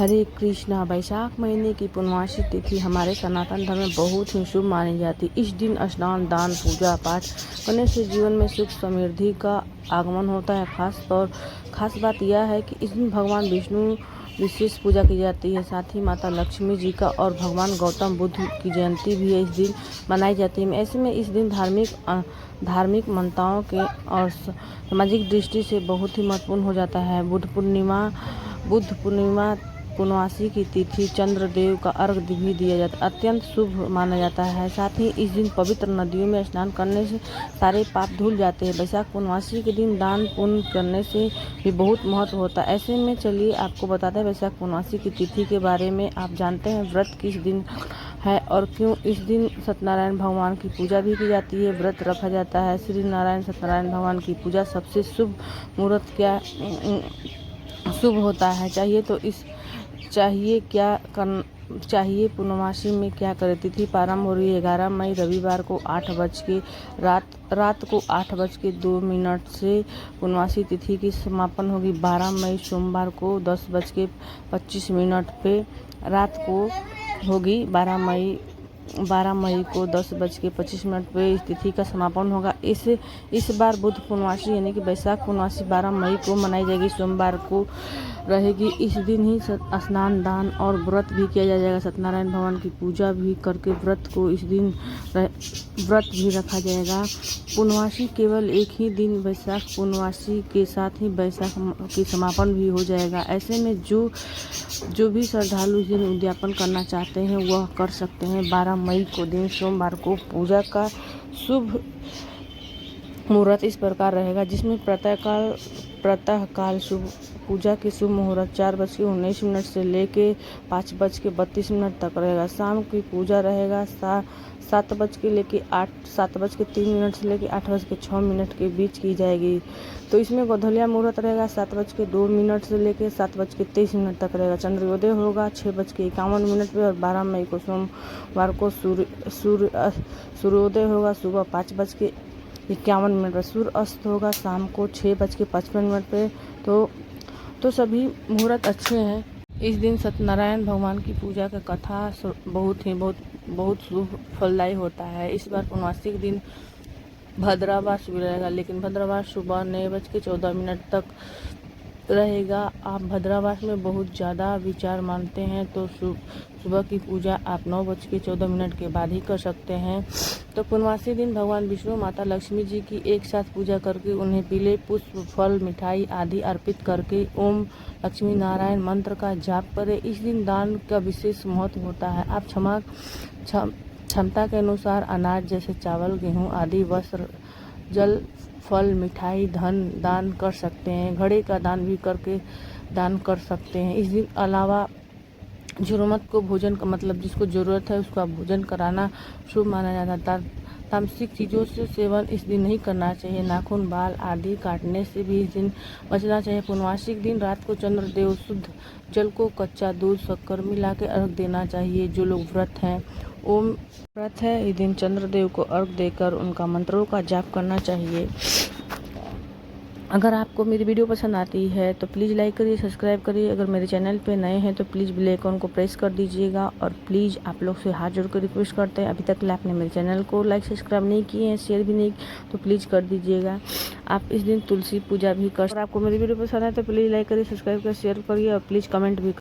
हरे कृष्णा। वैशाख महीने की पूर्णमासी तिथि हमारे सनातन धर्म में बहुत ही शुभ मानी जाती है। इस दिन स्नान, दान, पूजा पाठ करने से जीवन में सुख समृद्धि का आगमन होता है। खास बात यह है कि इस दिन भगवान विष्णु विशेष पूजा की जाती है। साथ ही माता लक्ष्मी जी का और भगवान गौतम बुद्ध की जयंती भी इस दिन मनाई जाती है। ऐसे में इस दिन धार्मिक मान्यताओं के और सामाजिक दृष्टि से बहुत ही महत्वपूर्ण हो जाता है। बुद्ध पूर्णिमा पूर्णमासी की तिथि चंद्रदेव का अर्घ्य भी दिया जाता है, अत्यंत शुभ माना जाता है। साथ ही इस दिन पवित्र नदियों में स्नान करने से सारे पाप धुल जाते हैं। वैशाख पूर्णमासी के दिन दान पुण्य करने से भी बहुत महत्व होता है। ऐसे में चलिए आपको बताते हैं वैशाख पूर्णमासी की तिथि के बारे में। आप जानते हैं व्रत किस दिन है और क्यों इस दिन सत्यनारायण भगवान की पूजा भी की जाती है, व्रत रखा जाता है। श्री नारायण सत्यनारायण भगवान की पूजा सबसे शुभ मुहूर्त क्या शुभ होता है। चाहिए पूर्णमासी में क्या करें। तिथि प्रारंभ हो रही है 11 मई रविवार को रात को 8:02 से। पूर्णमासी तिथि की समापन होगी 12 मई सोमवार को 10:25 पे। रात को होगी 12 मई को 10:25 पे इस तिथि का समापन होगा। इस बार बुद्ध पूर्णमासी यानी कि वैशाख पूर्णमासी 12 मई को मनाई जाएगी, सोमवार को रहेगी। इस दिन ही स्नान, दान और व्रत भी किया जाएगा। सत्यनारायण भगवान की पूजा भी करके व्रत भी रखा जाएगा। पूर्णमासी केवल एक ही दिन वैशाख पूर्णमासी के साथ ही वैशाख की समापन भी हो जाएगा। ऐसे में जो भी श्रद्धालु इस दिन उद्यापन करना चाहते हैं वह कर सकते हैं। 12 मई को दिन सोमवार को पूजा का शुभ मुहूर्त इस प्रकार रहेगा, जिसमें प्रातःकाल शुभ पूजा के शुभ मुहूर्त 4:19 से लेके 5:32 तक रहेगा। शाम की पूजा रहेगा 7:03 से लेके 8:06 के बीच की जाएगी। तो इसमें गोधूलिया मुहूर्त रहेगा 7:02 से लेके 7:23 तक रहेगा। चंद्रोदय होगा 6:51 पे और 12 मई को सोमवार को सूर्योदय होगा सुबह 5:51 पर। सूर्य अस्त होगा शाम को 6:55 पे। तो सभी मुहूर्त अच्छे हैं। इस दिन सत्यनारायण भगवान की पूजा का कथा बहुत शुभ फलदायी होता है। इस बार पूर्णमासी के दिन भद्रावास भी रहेगा, लेकिन भद्रावास सुबह 9:14 तक रहेगा। आप भद्रावास में बहुत ज़्यादा विचार मानते हैं तो सुबह की पूजा आप 9:14 के बाद ही कर सकते हैं। तो पूर्णमासी दिन भगवान विष्णु, माता लक्ष्मी जी की एक साथ पूजा करके उन्हें पीले पुष्प, फल, मिठाई आदि अर्पित करके ओम लक्ष्मी नारायण मंत्र का जाप करें। इस दिन दान का विशेष महत्व होता है। आप क्षमता के अनुसार अनाज जैसे चावल, गेहूँ आदि, वस्त्र, जल, फल, मिठाई, धन दान कर सकते हैं। घड़े का दान कर सकते हैं। इस दिन अलावा जरूरत को भोजन का जिसको ज़रूरत है उसका भोजन कराना शुभ माना जाता है। तामसिक चीज़ों से सेवन इस दिन नहीं करना चाहिए। नाखून, बाल आदि काटने से भी इस दिन बचना चाहिए। पूर्णमासी के दिन रात को चंद्रदेव शुद्ध जल को कच्चा दूध, शक्कर मिला के अर्घ देना चाहिए। जो लोग व्रत है इस दिन चंद्रदेव को अर्घ देकर उनका मंत्रों का जाप करना चाहिए। अगर आपको मेरी वीडियो पसंद आती है तो प्लीज़ लाइक करिए, सब्सक्राइब करिए। अगर मेरे चैनल पे नए हैं तो प्लीज़ बेल आइकन को प्रेस कर दीजिएगा। और प्लीज़ आप लोग से हाथ जोड़ कर रिक्वेस्ट करते हैं, अभी तक आपने मेरे चैनल को लाइक सब्सक्राइब नहीं किए हैं, शेयर भी नहीं, तो प्लीज़ कर दीजिएगा। आप इस दिन तुलसी पूजा भी कर। अगर आपको मेरी वीडियो पसंद है तो प्लीज़ लाइक करिए, सब्सक्राइब करिए, शेयर करिए और प्लीज़ कमेंट भी